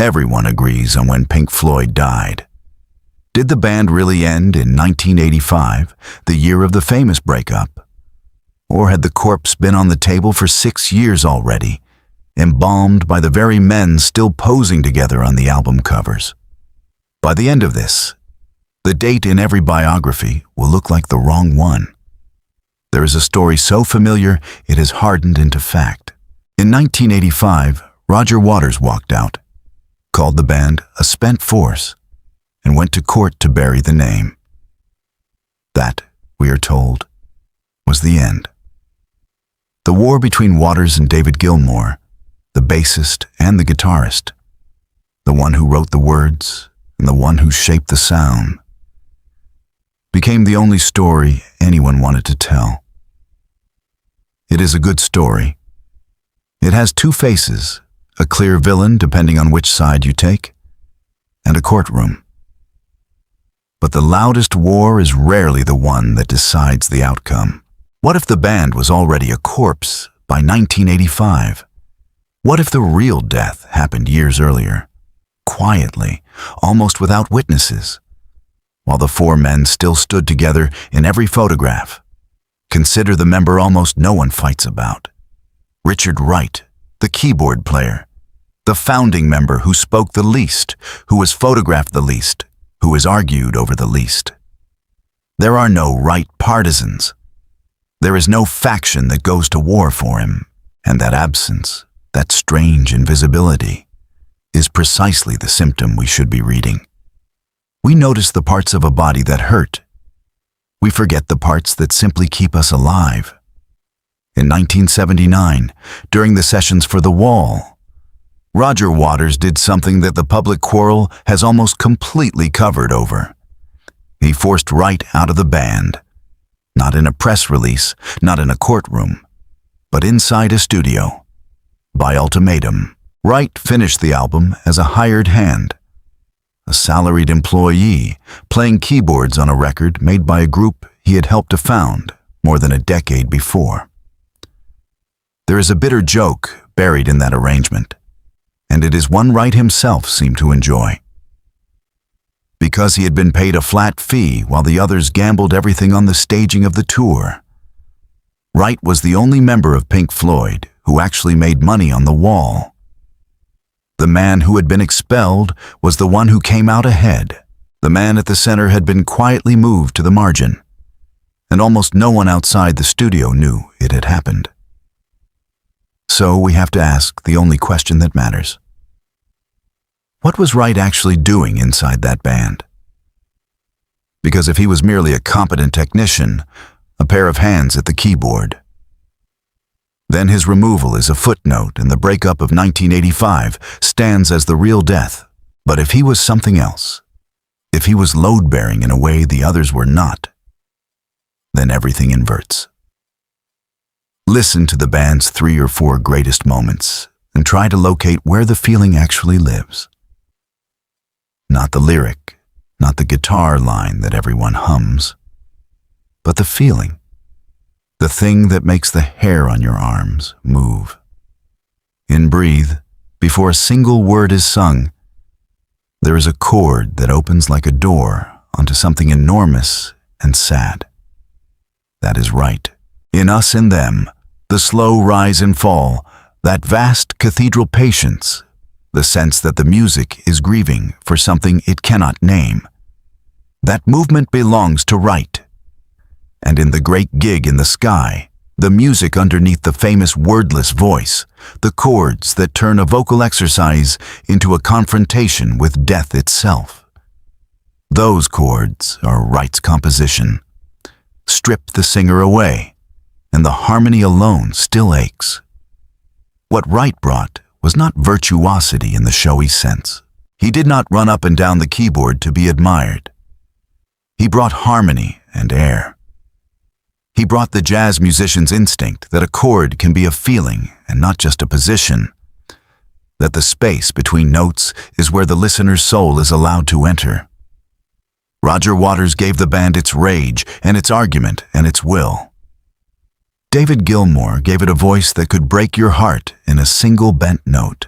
Everyone agrees on when Pink Floyd died. Did the band really end in 1985, the year of the famous breakup? Or had the corpse been on the table for 6 years already, embalmed by the very men still posing together on the album covers? By the end of this, the date in every biography will look like the wrong one. There is a story so familiar it has hardened into fact. In 1985, Roger Waters walked out, called the band a spent force, and went to court to bury the name. That, we are told, was the end. The war between Waters and David Gilmour, the bassist and the guitarist, the one who wrote the words and the one who shaped the sound, became the only story anyone wanted to tell. It is a good story. It has two faces, a clear villain depending on which side you take, and a courtroom. But the loudest war is rarely the one that decides the outcome. What if the band was already a corpse by 1985? What if the real death happened years earlier, quietly, almost without witnesses, while the four men still stood together in every photograph? Consider the member almost no one fights about. Richard Wright, the keyboard player, the founding member who spoke the least, who was photographed the least, who was argued over the least. There are no Wright partisans. There is no faction that goes to war for him, and that absence, that strange invisibility, is precisely the symptom we should be reading. We notice the parts of a body that hurt. We forget the parts that simply keep us alive. In 1979, during the sessions for The Wall, Roger Waters did something that the public quarrel has almost completely covered over. He forced Wright out of the band, not in a press release, not in a courtroom, but inside a studio. By ultimatum, Wright finished the album as a hired hand, a salaried employee playing keyboards on a record made by a group he had helped to found more than a decade before. There is a bitter joke buried in that arrangement, and it is one Wright himself seemed to enjoy. Because he had been paid a flat fee while the others gambled everything on the staging of the tour, Wright was the only member of Pink Floyd who actually made money on The Wall. The man who had been expelled was the one who came out ahead. The man at the center had been quietly moved to the margin, and almost no one outside the studio knew it had happened. So we have to ask the only question that matters. What was Wright actually doing inside that band? Because if he was merely a competent technician, a pair of hands at the keyboard, then his removal is a footnote and the breakup of 1985 stands as the real death. But if he was something else, if he was load-bearing in a way the others were not, then everything inverts. Listen to the band's 3 or 4 greatest moments and try to locate where the feeling actually lives. Not the lyric, not the guitar line that everyone hums, but the feeling, the thing that makes the hair on your arms move. In Breathe, before a single word is sung, there is a chord that opens like a door onto something enormous and sad. That is right. In Us and Them, the slow rise and fall, that vast cathedral patience, the sense that the music is grieving for something it cannot name. That movement belongs to Wright. And in The Great Gig in the Sky, the music underneath the famous wordless voice, the chords that turn a vocal exercise into a confrontation with death itself. Those chords are Wright's composition. Strip the singer away, and the harmony alone still aches. What Wright brought was not virtuosity in the showy sense. He did not run up and down the keyboard to be admired. He brought harmony and air. He brought the jazz musician's instinct that a chord can be a feeling and not just a position, that the space between notes is where the listener's soul is allowed to enter. Roger Waters gave the band its rage and its argument and its will. David Gilmour gave it a voice that could break your heart in a single bent note.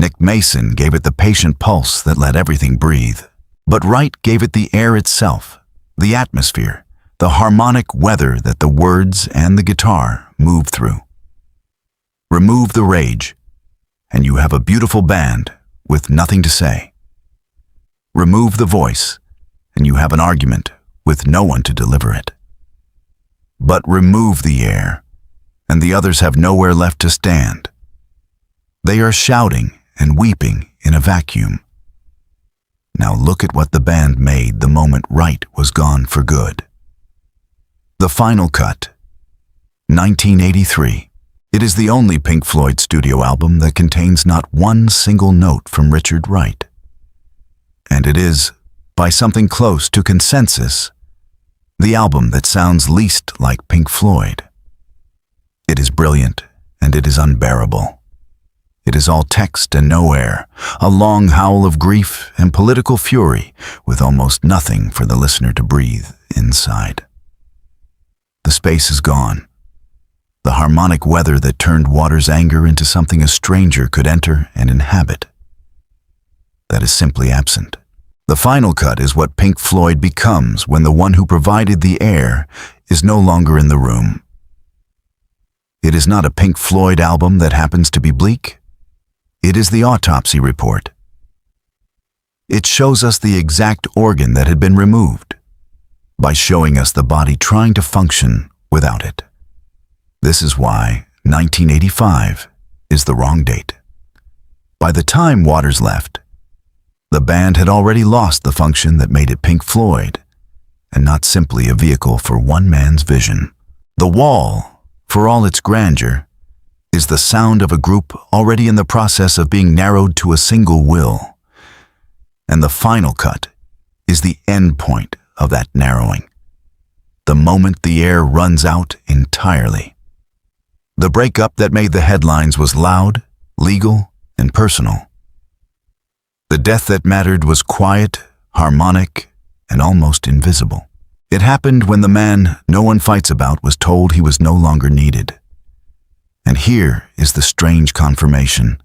Nick Mason gave it the patient pulse that let everything breathe. But Wright gave it the air itself, the atmosphere, the harmonic weather that the words and the guitar move through. Remove the rage, and you have a beautiful band with nothing to say. Remove the voice, and you have an argument with no one to deliver it. But remove the air, and the others have nowhere left to stand. They are shouting and weeping in a vacuum. Now look at what the band made the moment Wright was gone for good. The final cut, 1983. It is the only Pink Floyd studio album that contains not one single note from Richard Wright. And it is, by something close to consensus, the album that sounds least like Pink Floyd. It is brilliant, and it is unbearable. It is all text and no air, a long howl of grief and political fury with almost nothing for the listener to breathe inside. The space is gone. The harmonic weather that turned Waters' anger into something a stranger could enter and inhabit. That is simply absent. The final cut is what Pink Floyd becomes when the one who provided the air is no longer in the room. It is not a Pink Floyd album that happens to be bleak. It is the autopsy report. It shows us the exact organ that had been removed, by showing us the body trying to function without it. This is why 1985 is the wrong date. By the time Waters left, the band had already lost the function that made it Pink Floyd, and not simply a vehicle for one man's vision. The Wall, for all its grandeur, is the sound of a group already in the process of being narrowed to a single will. And the final cut is the end point of that narrowing, the moment the air runs out entirely. The breakup that made the headlines was loud, legal, and personal. The death that mattered was quiet, harmonic, and almost invisible. It happened when the man no one fights about was told he was no longer needed. And here is the strange confirmation.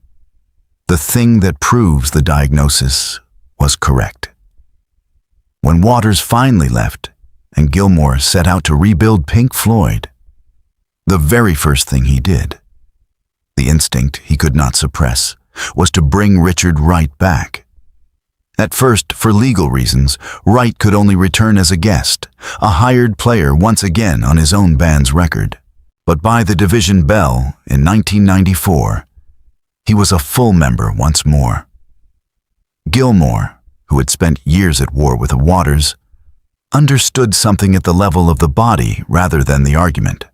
The thing that proves the diagnosis was correct. When Waters finally left and Gilmour set out to rebuild Pink Floyd, the very first thing he did, the instinct he could not suppress, was to bring Richard Wright back. At first, for legal reasons, Wright could only return as a guest, a hired player once again on his own band's record. But by the division bell in 1994, he was a full member once more. Gilmour, who had spent years at war with Waters, understood something at the level of the body rather than the argument.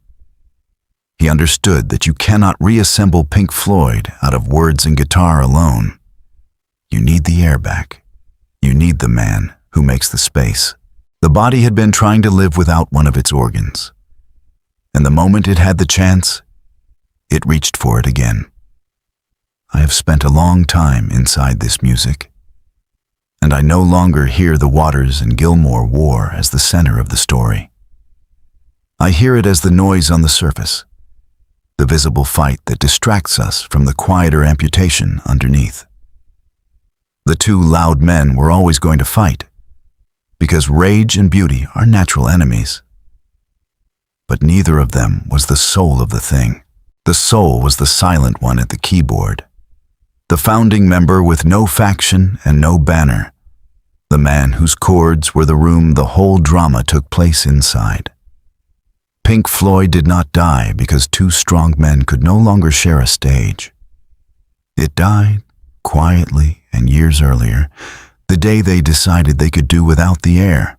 He understood that you cannot reassemble Pink Floyd out of words and guitar alone. You need the air back. You need the man who makes the space. The body had been trying to live without one of its organs. And the moment it had the chance, it reached for it again. I have spent a long time inside this music, and I no longer hear the Waters and Gilmour war as the center of the story. I hear it as the noise on the surface, the visible fight that distracts us from the quieter amputation underneath. The two loud men were always going to fight, because rage and beauty are natural enemies. But neither of them was the soul of the thing. The soul was the silent one at the keyboard, the founding member with no faction and no banner, the man whose chords were the room the whole drama took place inside. Pink Floyd did not die because two strong men could no longer share a stage. It died quietly and years earlier, the day they decided they could do without the air.